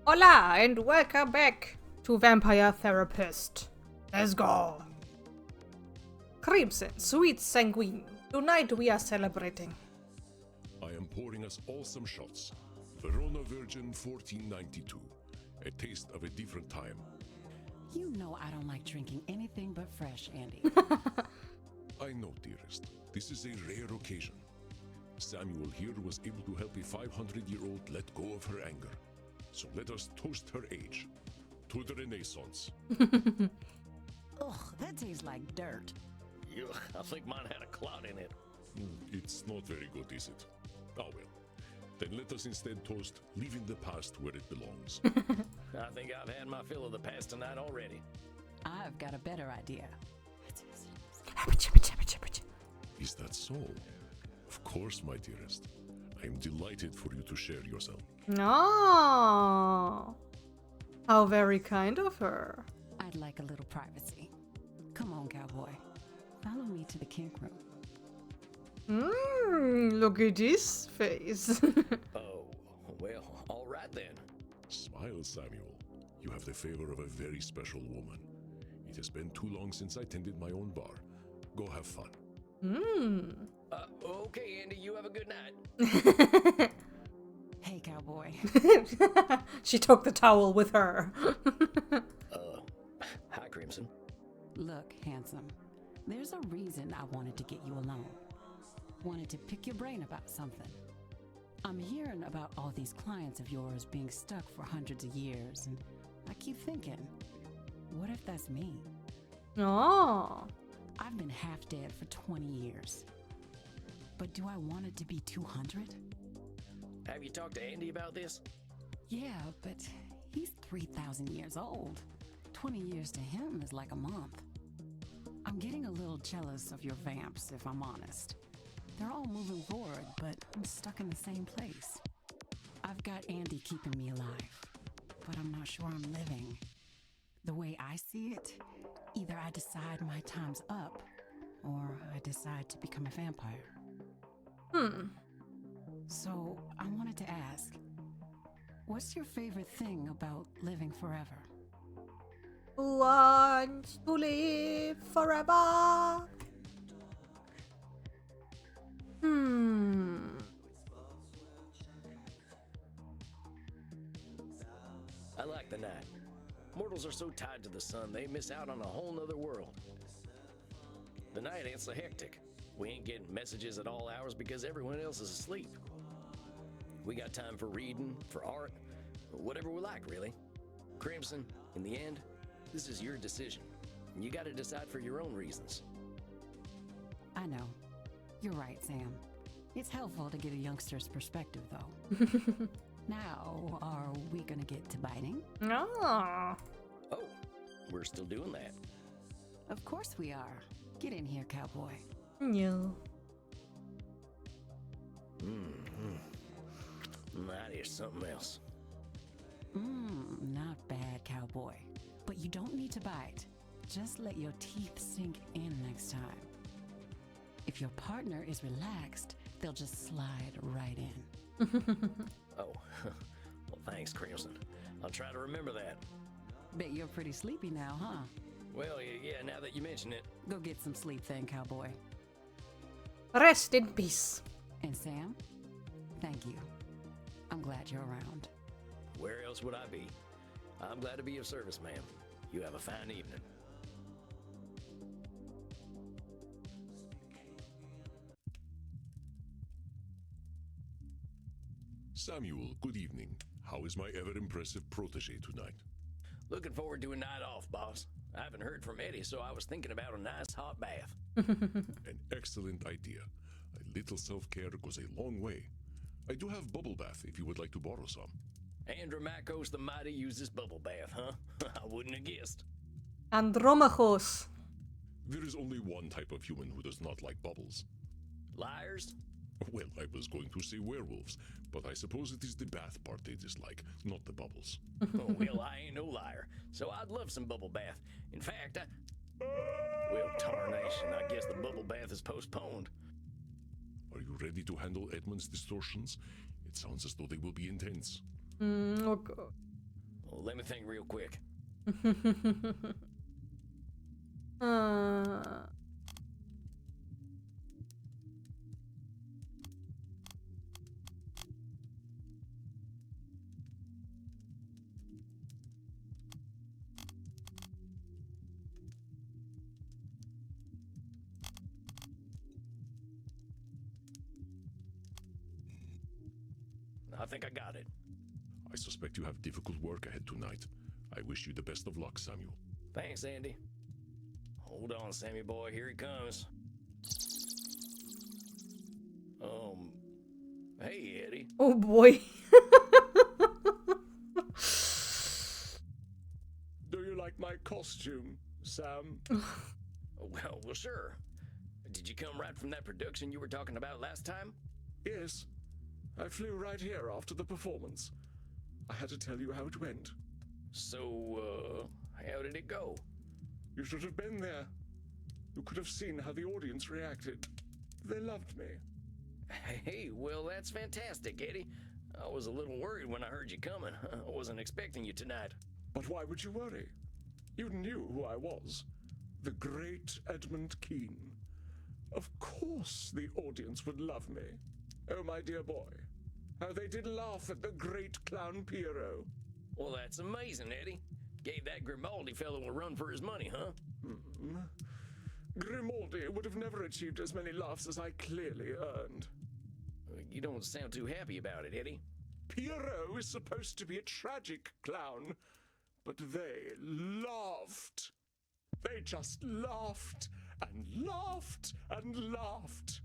Hola and welcome back to Vampire Therapist. Let's go. Crimson, sweet sanguine. Tonight we are celebrating. I am pouring us all some shots. Verona Virgin 1492. A taste of a different time. You know I don't like drinking anything but fresh, Andy. I know, dearest. This is a rare occasion. Samuel here was able to help a 500-year-old let go of her anger. So let us toast her age. To the Renaissance. Ugh, that tastes like dirt. Ugh, I think mine had a clot in it. It's not very good, is it? Oh well. Then let us instead toast leaving the past where it belongs. I think I've had my fill of the past tonight already. I've got a better idea. Is that so? Of course, my dearest. I am delighted for you to share yourself. Oh, how very kind of her. I'd like a little privacy. Come on, cowboy. Follow me to the kink room. Look at this face. Oh, well, all right then. Smile, Samuel. You have the favor of a very special woman. It has been too long since I tended my own bar. Go have fun. Okay, Andy, you have a good night. Hey, cowboy. She took the towel with her. Hi, Crimson. Look, handsome. There's a reason I wanted to get you alone. Wanted to pick your brain about something. I'm hearing about all these clients of yours being stuck for hundreds of years, and I keep thinking, what if that's me? Oh. I've been half dead for 20 years. But do I want it to be 200? Have you talked to Andy about this? Yeah, but he's 3,000 years old. 20 years to him is like a month. I'm getting a little jealous of your vamps, if I'm honest. They're all moving forward, but I'm stuck in the same place. I've got Andy keeping me alive, but I'm not sure I'm living. The way I see it, either I decide my time's up, or I decide to become a vampire. So, I wanted to ask, what's your favorite thing about living forever? Who wants to live forever? I like the night. Mortals are so tied to the sun, they miss out on a whole nother world. The night ain't so hectic. We ain't getting messages at all hours because everyone else is asleep. We got time for reading, for art, whatever we like, really. Crimson, in the end, this is your decision. You gotta decide for your own reasons. I know. You're right, Sam. It's helpful to get a youngster's perspective, though. Now, are we gonna get to biting? Oh. Oh, we're still doing that. Of course we are. Get in here, cowboy. No. That is something else. Not bad, cowboy. But you don't need to bite. Just let your teeth sink in next time. If your partner is relaxed, they'll just slide right in. Oh, well, thanks, Crimson. I'll try to remember that. Bet you're pretty sleepy now, huh? Well, yeah, now that you mention it. Go get some sleep then, cowboy. Rest in peace. And Sam, thank you. I'm glad you're around. Where else would I be? I'm glad to be of service, ma'am. You have a fine evening. Samuel, good evening. How is my ever-impressive protege tonight? Looking forward to a night off, boss. I haven't heard from Eddie, so I was thinking about a nice hot bath. An excellent idea. A little self-care goes a long way. I do have bubble bath if you would like to borrow some. Andromachos the Mighty uses bubble bath, huh? I wouldn't have guessed. Andromachos. There is only one type of human who does not like bubbles. Liars? Well, I was going to say werewolves, but I suppose it is the bath part they dislike, not the bubbles. Oh, well, I ain't no liar, so I'd love some bubble bath. In fact, well, tarnation, I guess the bubble bath is postponed. Are you ready to handle Edmund's distortions? It sounds as though they will be intense. Oh God. Well, let me think real quick. I think I got it. I suspect you have difficult work ahead tonight. I wish you the best of luck, Samuel. Thanks, Andy. Hold on, Sammy boy. Here he comes. Hey, Eddie. Oh boy. Do you like my costume, Sam? Well, sure. Did you come right from that production you were talking about last time? Yes. I flew right here after the performance. I had to tell you how it went. So, how did it go? You should have been there. You could have seen how the audience reacted. They loved me. Hey, well, that's fantastic, Eddie. I was a little worried when I heard you coming. I wasn't expecting you tonight. But why would you worry? You knew who I was. The great Edmund Keane. Of course the audience would love me. Oh, my dear boy. How they did laugh at the great clown Pierrot. Well, that's amazing, Eddie. Gave that Grimaldi fellow a run for his money, huh? Grimaldi would have never achieved as many laughs as I clearly earned. You don't sound too happy about it, Eddie. Pierrot is supposed to be a tragic clown, but they laughed. They just laughed and laughed and laughed.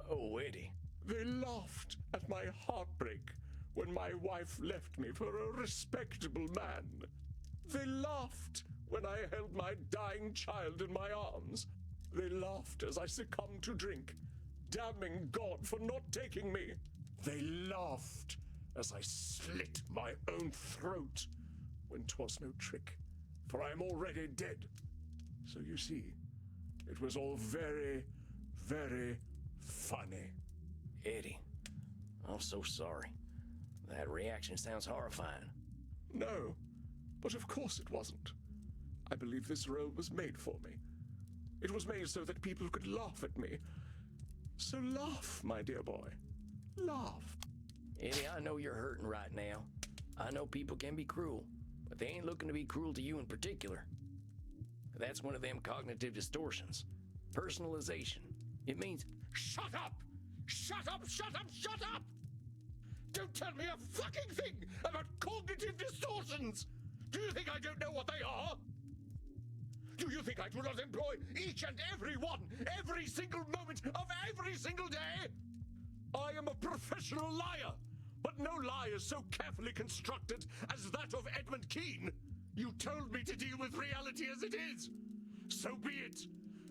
Oh, Eddie. They laughed at my heartbreak when my wife left me for a respectable man. They laughed when I held my dying child in my arms. They laughed as I succumbed to drink, damning God for not taking me. They laughed as I slit my own throat when 'twas no trick, for I am already dead. So you see, it was all very, very funny. Eddie, I'm so sorry. That reaction sounds horrifying. No, but of course it wasn't. I believe this role was made for me. It was made so that people could laugh at me. So laugh, my dear boy. Laugh. Eddie, I know you're hurting right now. I know people can be cruel, but they ain't looking to be cruel to you in particular. That's one of them cognitive distortions. Personalization. It means, Shut up! Shut up! Shut up! Shut up! Don't tell me a fucking thing about cognitive distortions! Do you think I don't know what they are? Do you think I do not employ each and every one, every single moment of every single day? I am a professional liar, but no lie is so carefully constructed as that of Edmund Keane. You told me to deal with reality as it is. So be it.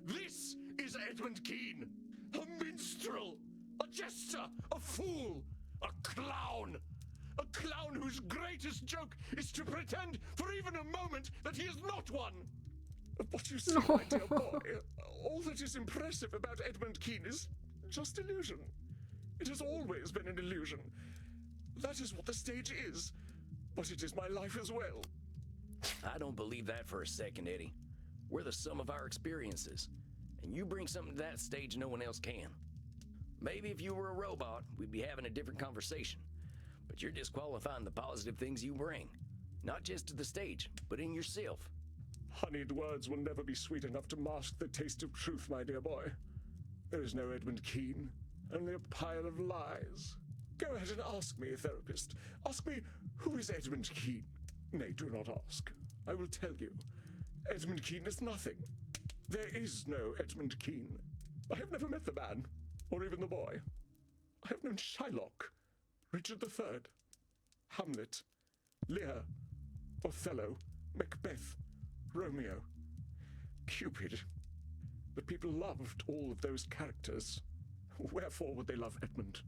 This is Edmund Keane, a minstrel, a jester, a fool, a clown. A clown whose greatest joke is to pretend for even a moment that he is not one. But you see, my dear boy, all that is impressive about Edmund Keane is just illusion. It has always been an illusion. That is what the stage is, but it is my life as well. I don't believe that for a second, Eddie. We're the sum of our experiences, and you bring something to that stage no one else can. Maybe if you were a robot, we'd be having a different conversation. But you're disqualifying the positive things you bring, not just to the stage, but in yourself. Honeyed words will never be sweet enough to mask the taste of truth, my dear boy. There is no Edmund Keane, only a pile of lies. Go ahead and ask me, therapist. Ask me, who is Edmund Keane? Nay, do not ask. I will tell you. Edmund Keane is nothing. There is no Edmund Keane. I have never met the man, or even the boy. I have known Shylock, Richard III, Hamlet, Lear, Othello, Macbeth, Romeo, Cupid. But people loved all of those characters. Wherefore would they love Edmund?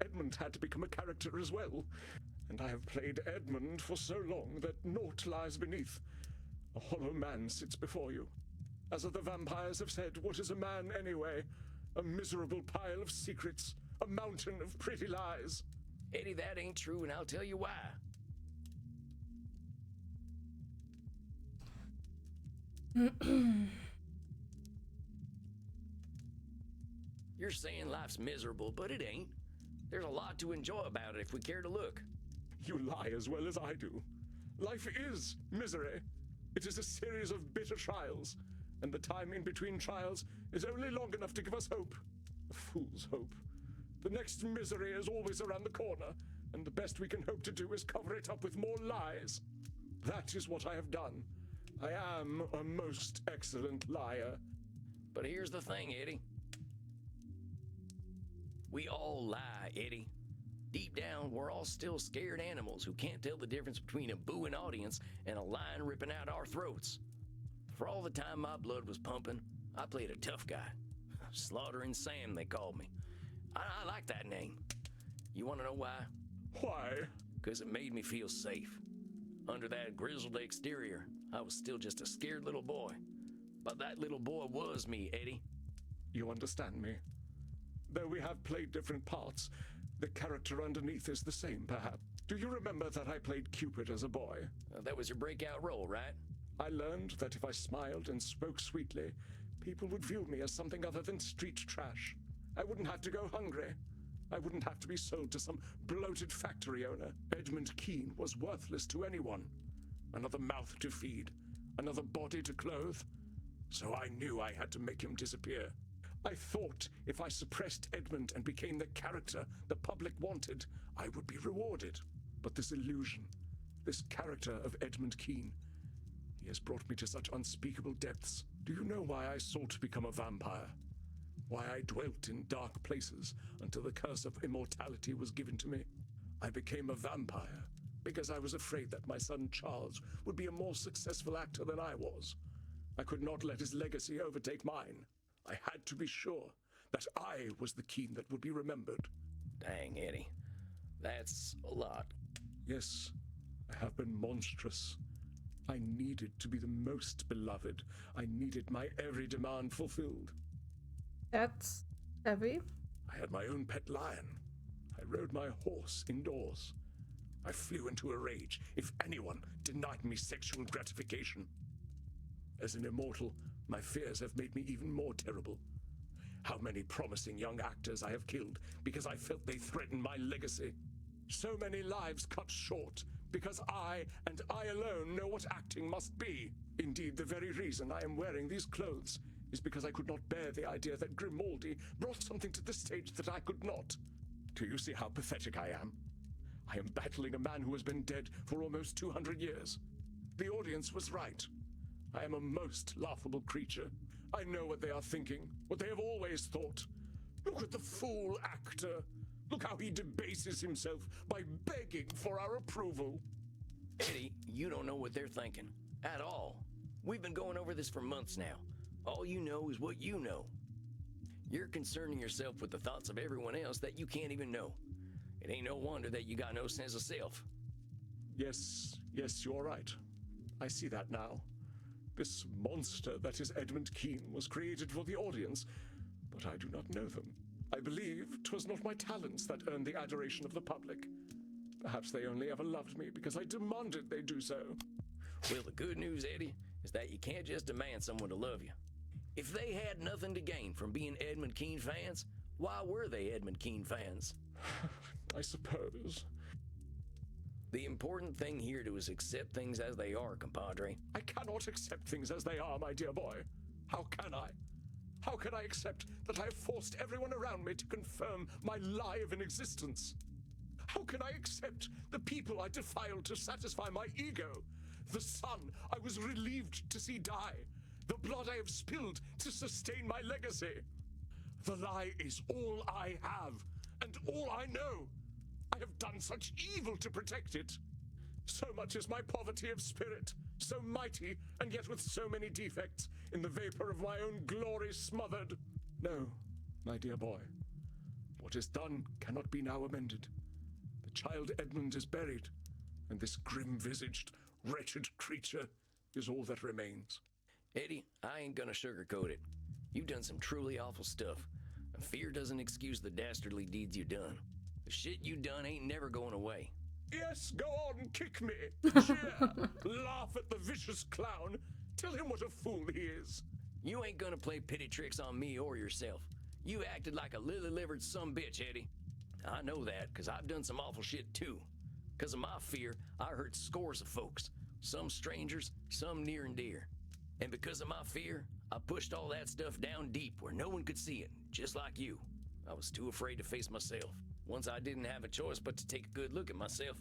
Edmund had to become a character as well. And I have played Edmund for so long that naught lies beneath. A hollow man sits before you. As the vampires have said, what is a man anyway? A miserable pile of secrets, a mountain of pretty lies. Eddie, that ain't true, and I'll tell you why. You're saying life's miserable, but it ain't. There's a lot to enjoy about it if we care to look. You lie as well as I do. Life is misery. It is a series of bitter trials, and the time in between trials is only long enough to give us hope. A fool's hope. The next misery is always around the corner, and the best we can hope to do is cover it up with more lies. That is what I have done. I am a most excellent liar. But here's the thing, Eddie. We all lie, Eddie. Deep down, we're all still scared animals who can't tell the difference between a booing audience and a lion ripping out our throats. For all the time my blood was pumping, I played a tough guy. Slaughtering Sam, they called me. I like that name. You want to know why? Why? Because it made me feel safe. Under that grizzled exterior, I was still just a scared little boy. But that little boy was me, Eddie. You understand me. Though we have played different parts, the character underneath is the same, perhaps. Do you remember that I played Cupid as a boy? That was your breakout role, right? I learned that if I smiled and spoke sweetly, people would view me as something other than street trash. I wouldn't have to go hungry. I wouldn't have to be sold to some bloated factory owner. Edmund Keane was worthless to anyone. Another mouth to feed, another body to clothe. So I knew I had to make him disappear. I thought if I suppressed Edmund and became the character the public wanted, I would be rewarded. But this illusion, this character of Edmund Keane, he has brought me to such unspeakable depths. Do you know why I sought to become a vampire? Why I dwelt in dark places until the curse of immortality was given to me? I became a vampire because I was afraid that my son Charles would be a more successful actor than I was. I could not let his legacy overtake mine. I had to be sure that I was the Keane that would be remembered. Dang, Eddie. That's a lot. Yes, I have been monstrous. I needed to be the most beloved. I needed my every demand fulfilled. That's heavy. I had my own pet lion. I rode my horse indoors. I flew into a rage if anyone denied me sexual gratification. As an immortal, my fears have made me even more terrible. How many promising young actors I have killed because I felt they threatened my legacy. So many lives cut short because I, and I alone, know what acting must be. Indeed, the very reason I am wearing these clothes is because I could not bear the idea that Grimaldi brought something to the stage that I could not. Do you see how pathetic I am? I am battling a man who has been dead for almost 200 years. The audience was right. I am a most laughable creature. I know what they are thinking, what they have always thought. Look at the fool actor. Look how he debases himself by begging for our approval. Eddie, you don't know what they're thinking. At all. We've been going over this for months now. All you know is what you know. You're concerning yourself with the thoughts of everyone else that you can't even know. It ain't no wonder that you got no sense of self. Yes, you're right. I see that now. This monster that is Edmund Keane was created for the audience, but I do not know them. I believe 'twas not my talents that earned the adoration of the public. Perhaps they only ever loved me because I demanded they do so. Well, the good news, Eddie, is that you can't just demand someone to love you. If they had nothing to gain from being Edmund Keane fans, why were they Edmund Keane fans? I suppose. The important thing here to is accept things as they are, compadre. I cannot accept things as they are, my dear boy. How can I? How can I accept that I have forced everyone around me to confirm my lie of an existence? How can I accept the people I defiled to satisfy my ego? The son I was relieved to see die? The blood I have spilled to sustain my legacy? The lie is all I have, and all I know. I have done such evil to protect it. So much is my poverty of spirit, so mighty, and yet with so many defects, in the vapor of my own glory smothered. No, my dear boy, what is done cannot be now amended. The child Edmund is buried, and this grim-visaged, wretched creature is all that remains. Eddie, I ain't gonna sugarcoat it. You've done some truly awful stuff, and fear doesn't excuse the dastardly deeds you done. The shit you done ain't never going away. Yes, go on, kick me, cheer, laugh at the vicious clown. Tell him what a fool he is. You ain't gonna play pity tricks on me or yourself. You acted like a lily-livered sumbitch, Eddie. I know that, because I've done some awful shit too. Because of my fear, I hurt scores of folks. Some strangers, some near and dear. And because of my fear, I pushed all that stuff down deep where no one could see it, just like you. I was too afraid to face myself. Once I didn't have a choice but to take a good look at myself,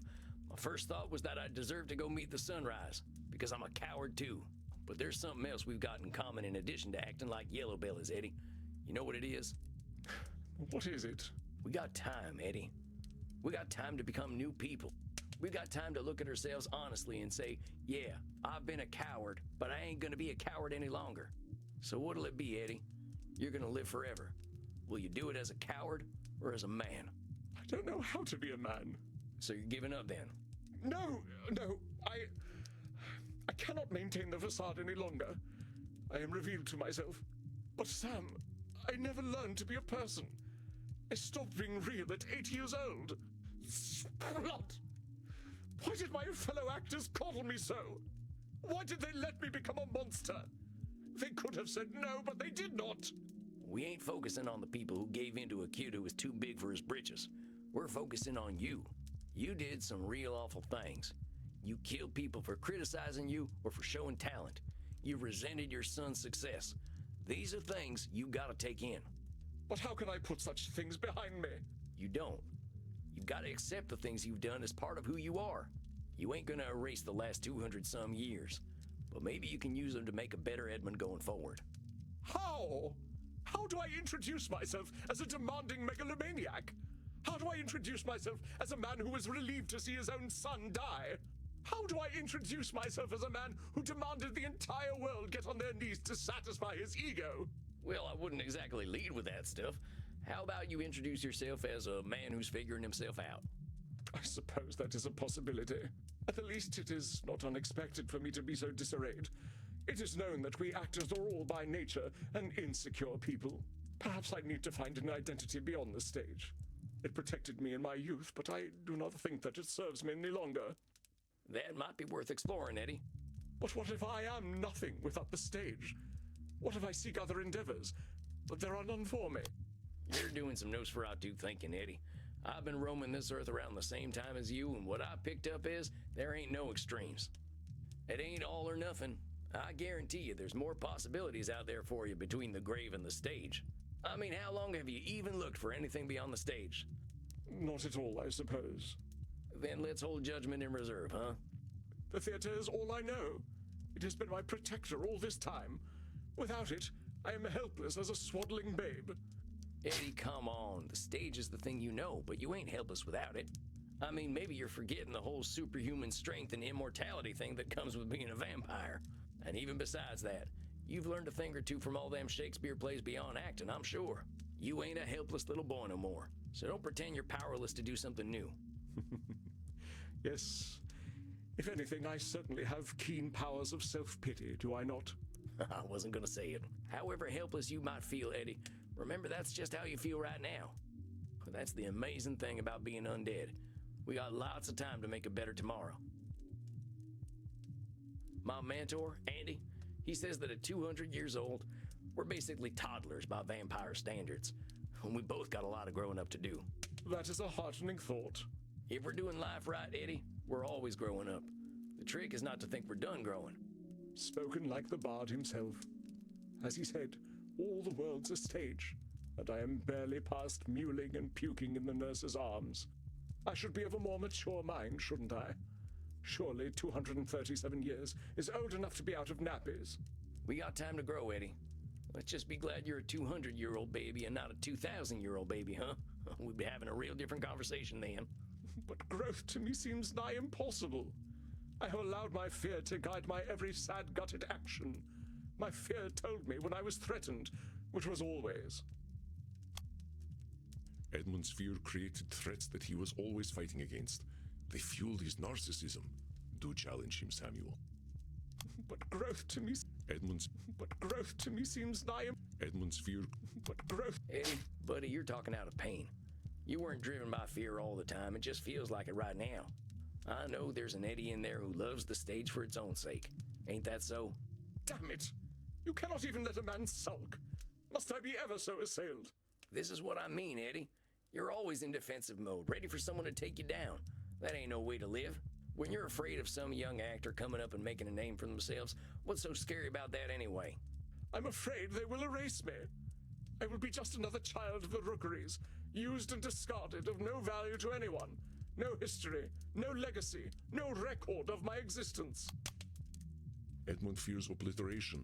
my first thought was that I deserved to go meet the sunrise, because I'm a coward too. But there's something else we've got in common in addition to acting like yellow bellies, Eddie. You know what it is? What is it? We got time, Eddie. We got time to become new people. We got time to look at ourselves honestly and say, yeah, I've been a coward, but I ain't gonna be a coward any longer. So what'll it be, Eddie? You're gonna live forever. Will you do it as a coward or as a man? I don't know how to be a man. So you're giving up then? No, I cannot maintain the facade any longer. I am revealed to myself. But Sam, I never learned to be a person. I stopped being real at 8 years old. Splot! Why did my fellow actors coddle me so? Why did they let me become a monster? They could have said no, but they did not. We ain't focusing on the people who gave in to a kid who was too big for his britches. We're focusing on you. You did some real awful things. You killed people for criticizing you or for showing talent. You resented your son's success. These are things you gotta take in. But how can I put such things behind me? You don't. You've got to accept the things you've done as part of who you are. You ain't gonna erase the last 200 some years, but maybe you can use them to make a better Edmund going forward. How? How do I introduce myself as a demanding megalomaniac? How do I introduce myself as a man who was relieved to see his own son die? How do I introduce myself as a man who demanded the entire world get on their knees to satisfy his ego? Well, I wouldn't exactly lead with that stuff. How about you introduce yourself as a man who's figuring himself out? I suppose that is a possibility. At the least, it is not unexpected for me to be so disarrayed. It is known that we actors are all by nature an insecure people. Perhaps I need to find an identity beyond the stage. It protected me in my youth, but I do not think that it serves me any longer. That might be worth exploring, Eddie. But what if I am nothing without the stage? What if I seek other endeavors, but there are none for me? You're doing some Nosferatu thinking, Eddie. I've been roaming this earth around the same time as you, and what I picked up is there ain't no extremes. It ain't all or nothing. I guarantee you there's more possibilities out there for you between the grave and the stage. I mean, how long have you even looked for anything beyond the stage? Not at all, I suppose. Then let's hold judgment in reserve, huh? The theater is all I know. It has been my protector all this time. Without it, I am helpless as a swaddling babe. Eddie, come on. The stage is the thing you know, but you ain't helpless without it. I mean, maybe you're forgetting the whole superhuman strength and immortality thing that comes with being a vampire. And even besides that, you've learned a thing or two from all them Shakespeare plays beyond acting, I'm sure. You ain't a helpless little boy no more, so don't pretend you're powerless to do something new. Yes. If anything, I certainly have keen powers of self-pity, do I not? I wasn't gonna say it. However helpless you might feel, Eddie, remember that's just how you feel right now. That's the amazing thing about being undead. We got lots of time to make a better tomorrow. My mentor, Andy, he says that at 200 years old, we're basically toddlers by vampire standards. And we both got a lot of growing up to do. That is a heartening thought. If we're doing life right, Eddie, we're always growing up. The trick is not to think we're done growing. Spoken like the bard himself. As he said, all the world's a stage, and I am barely past mewling and puking in the nurse's arms. I should be of a more mature mind, shouldn't I? Surely 237 years is old enough to be out of nappies. We got time to grow, Eddie. Let's just be glad you're a 200-year-old baby and not a 2,000-year-old baby, huh? We'd be having a real different conversation then. But growth to me seems nigh impossible. I have allowed my fear to guide my every sad-gutted action. My fear told me when I was threatened, which was always. Edmund's fear created threats that he was always fighting against. They fueled his narcissism. Do challenge him, Samuel. But growth to me seems nigh. Edmund's fear. But growth. Eddie, buddy, you're talking out of pain. You weren't driven by fear all the time. It just feels like it right now. I know there's an Eddie in there who loves the stage for its own sake. Ain't that so? Damn it! You cannot even let a man sulk. Must I be ever so assailed? This is what I mean, Eddie. You're always in defensive mode, ready for someone to take you down. That ain't no way to live. When you're afraid of some young actor coming up and making a name for themselves, what's so scary about that anyway? I'm afraid they will erase me. I will be just another child of the rookeries, used and discarded, of no value to anyone. No history, no legacy, no record of my existence. Edmund fears obliteration,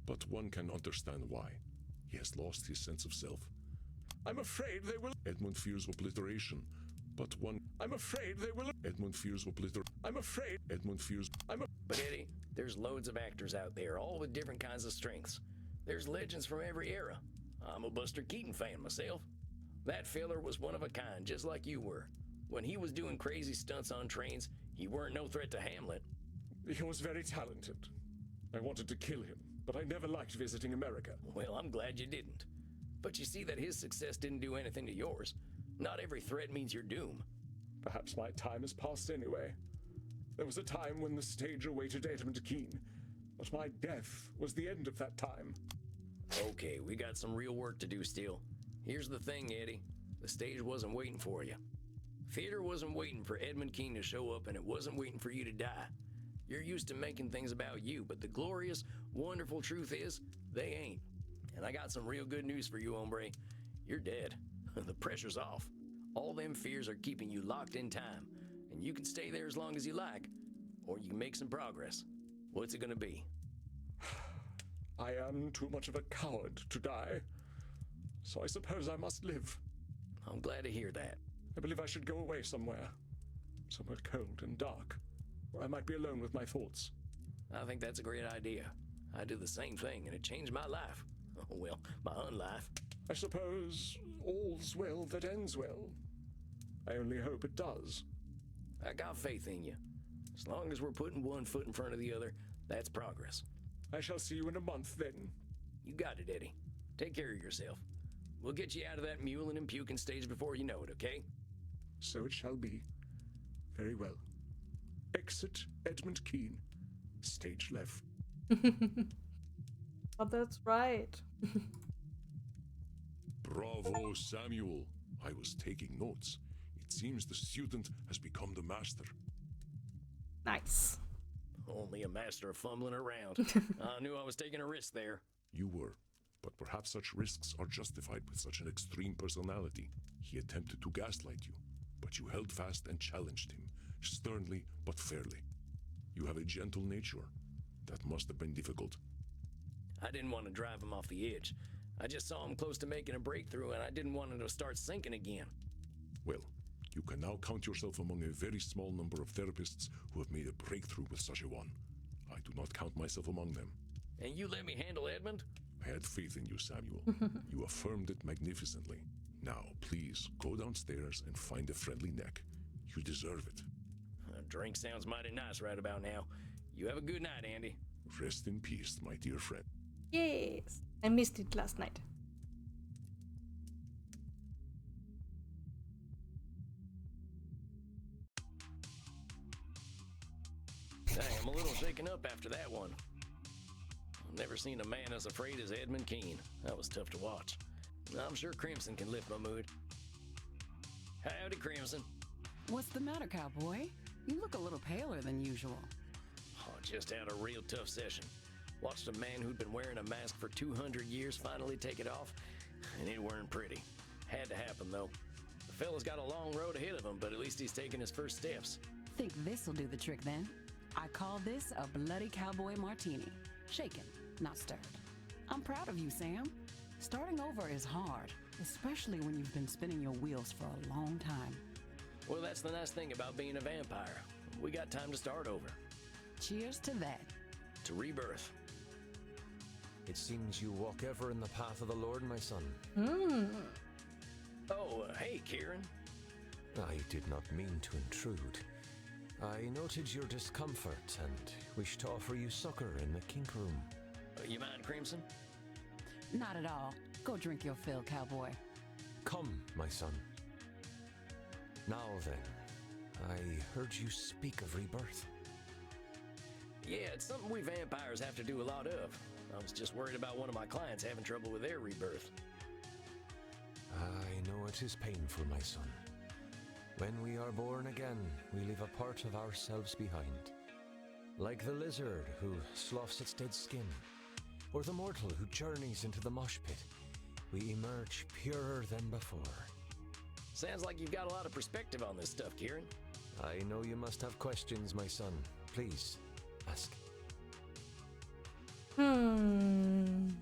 but one can understand why. He has lost his sense of self. I'm afraid they will. Edmund fears obliteration, but one. I'm afraid they will. Edmund fears obliteration. I'm afraid. Edmund fears. But Eddie, there's loads of actors out there, all with different kinds of strengths. There's legends from every era. I'm a Buster Keaton fan myself. That fella was one of a kind, just like you were. When he was doing crazy stunts on trains, he weren't no threat to Hamlet. He was very talented. I wanted to kill him, but I never liked visiting America. Well, I'm glad you didn't. But you see that his success didn't do anything to yours. Not every threat means your doom. Perhaps my time has passed anyway. There was a time when the stage awaited Edmund Kean, but my death was the end of that time. Okay, we got some real work to do still. Here's the thing, Eddie. The stage wasn't waiting for you. Theater wasn't waiting for Edmund Kean to show up, and it wasn't waiting for you to die. You're used to making things about you, but the glorious, wonderful truth is, they ain't. And I got some real good news for you, hombre. You're dead. The pressure's off. All them fears are keeping you locked in time, and you can stay there as long as you like, or you can make some progress. What's it gonna be? I am too much of a coward to die, so I suppose I must live. I'm glad to hear that. I believe I should go away somewhere cold and dark, where I might be alone with my thoughts. I think that's a great idea. I do the same thing, and it changed my life. Well, my unlife. I suppose all's well that ends well. I only hope it does. I got faith in you. As long as we're putting one foot in front of the other, that's progress. I shall see you in a month then. You got it, Eddie. Take care of yourself. We'll get you out of that mewling and puking stage before you know it, okay? So it shall be. Very well. Exit Edmund Kean. Stage left. Oh, that's right. Bravo, Samuel. I was taking notes. It seems the student has become the master. Nice. Only a master of fumbling around. I knew I was taking a risk there. You were, but perhaps such risks are justified with such an extreme personality. He attempted to gaslight you, but you held fast and challenged him, sternly but fairly. You have a gentle nature. That must have been difficult. I didn't want to drive him off the edge. I just saw him close to making a breakthrough, and I didn't want him to start sinking again. Well, you can now count yourself among a very small number of therapists who have made a breakthrough with such a one. I do not count myself among them. And you let me handle Edmund? I had faith in you, Samuel. You affirmed it magnificently. Now, please, go downstairs and find a friendly neck. You deserve it. A drink sounds mighty nice right about now. You have a good night, Andy. Rest in peace, my dear friend. Yes. I missed it last night. Dang, I'm a little shaken up after that one. I've never seen a man as afraid as Edmund Kean. That was tough to watch. I'm sure Crimson can lift my mood. Howdy, Crimson. What's the matter, cowboy? You look a little paler than usual. Oh, just had a real tough session. Watched a man who'd been wearing a mask for 200 years finally take it off, and it weren't pretty. Had to happen, though. The fella's got a long road ahead of him, but at least he's taking his first steps. Think this'll do the trick then? I call this a bloody cowboy martini. Shaken, not stirred. I'm proud of you, Sam. Starting over is hard, especially when you've been spinning your wheels for a long time. Well, that's the nice thing about being a vampire. We got time to start over. Cheers to that. To rebirth. It seems you walk ever in the path of the Lord, my son. Oh, hey, Kieran. I did not mean to intrude. I noted your discomfort and wish to offer you succor in the kink room. You mind, Crimson? Not at all. Go drink your fill, cowboy. Come, my son. Now then, I heard you speak of rebirth. Yeah, it's something we vampires have to do a lot of. I was just worried about one of my clients having trouble with their rebirth. I know it is painful, my son. When we are born again, we leave a part of ourselves behind. Like the lizard who sloughs its dead skin, or the mortal who journeys into the mosh pit, we emerge purer than before. Sounds like you've got a lot of perspective on this stuff, Kieran. I know you must have questions, my son. Please, ask. From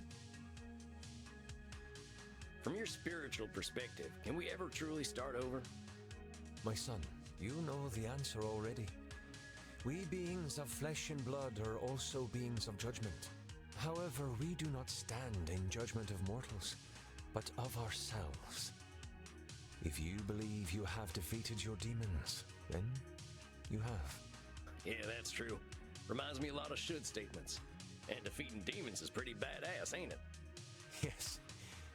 your spiritual perspective, can we ever truly start over? My son, you know the answer already. We beings of flesh and blood are also beings of judgment. However, we do not stand in judgment of mortals, but of ourselves. If you believe you have defeated your demons, then you have. Yeah, that's true. Reminds me a lot of should statements. And defeating demons is pretty badass, ain't it? Yes,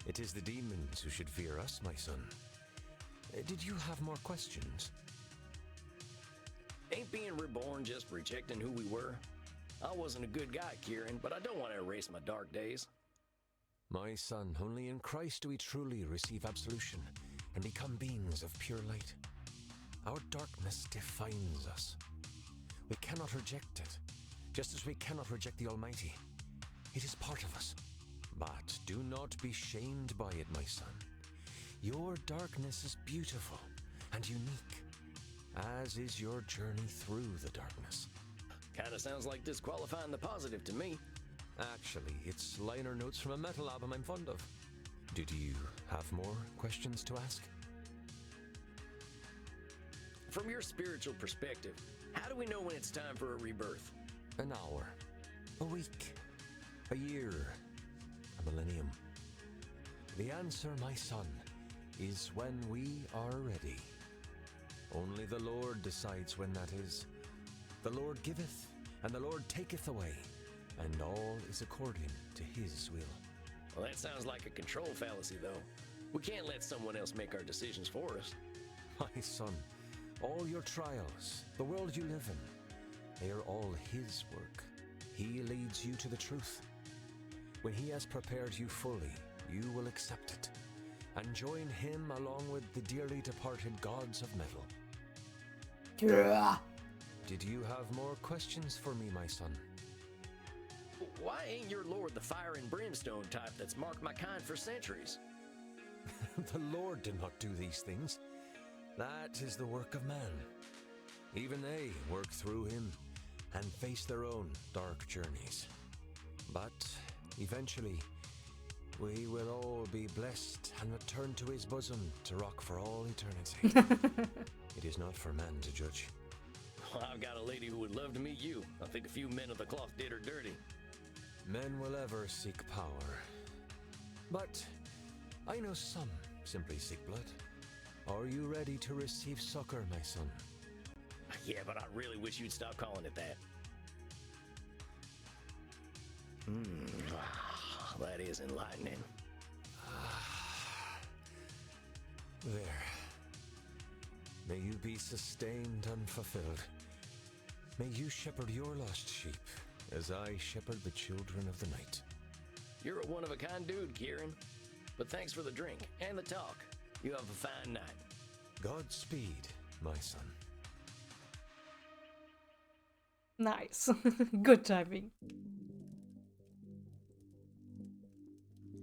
it is the demons who should fear us, my son. Did you have more questions? Ain't being reborn just rejecting who we were? I wasn't a good guy, Kieran, but I don't want to erase my dark days. My son, only in Christ do we truly receive absolution and become beings of pure light. Our darkness defines us. We cannot reject it, just as we cannot reject the Almighty. It is part of us. But do not be shamed by it, my son. Your darkness is beautiful and unique, as is your journey through the darkness. Kinda sounds like disqualifying the positive to me. Actually, it's liner notes from a metal album I'm fond of. Did you have more questions to ask? From your spiritual perspective, how do we know when it's time for a rebirth? An hour, a week, a year, a millennium. The answer, my son, is when we are ready. Only the Lord decides when that is. The Lord giveth, and the Lord taketh away, and all is according to his will. Well, that sounds like a control fallacy, though. We can't let someone else make our decisions for us. My son, all your trials, the world you live in, they are all his work. He leads you to the truth. When he has prepared you fully, you will accept it, and join him along with the dearly departed gods of metal. Did you have more questions for me, my son? Why ain't your Lord the fire and brimstone type that's marked my kind for centuries? The Lord did not do these things. That is the work of man. Even they work through him and face their own dark journeys. But eventually, we will all be blessed and return to his bosom to rock for all eternity. It is not for man to judge. Well, I've got a lady who would love to meet you. I think a few men of the cloth did her dirty. Men will ever seek power. But I know some simply seek blood. Are you ready to receive succor, my son? Yeah, but I really wish you'd stop calling it that. That is enlightening. There. May you be sustained and fulfilled. May you shepherd your lost sheep, as I shepherd the children of the night. You're a one-of-a-kind dude, Kieran. But thanks for the drink and the talk. You have a fine night. Godspeed, my son. Nice. Good timing.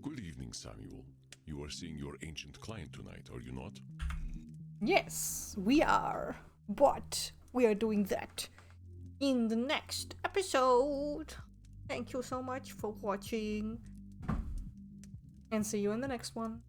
Good evening, Samuel. You are seeing your ancient client tonight, are you not? Yes, we are. But we are doing that in the next episode. Thank you so much for watching. And see you in the next one.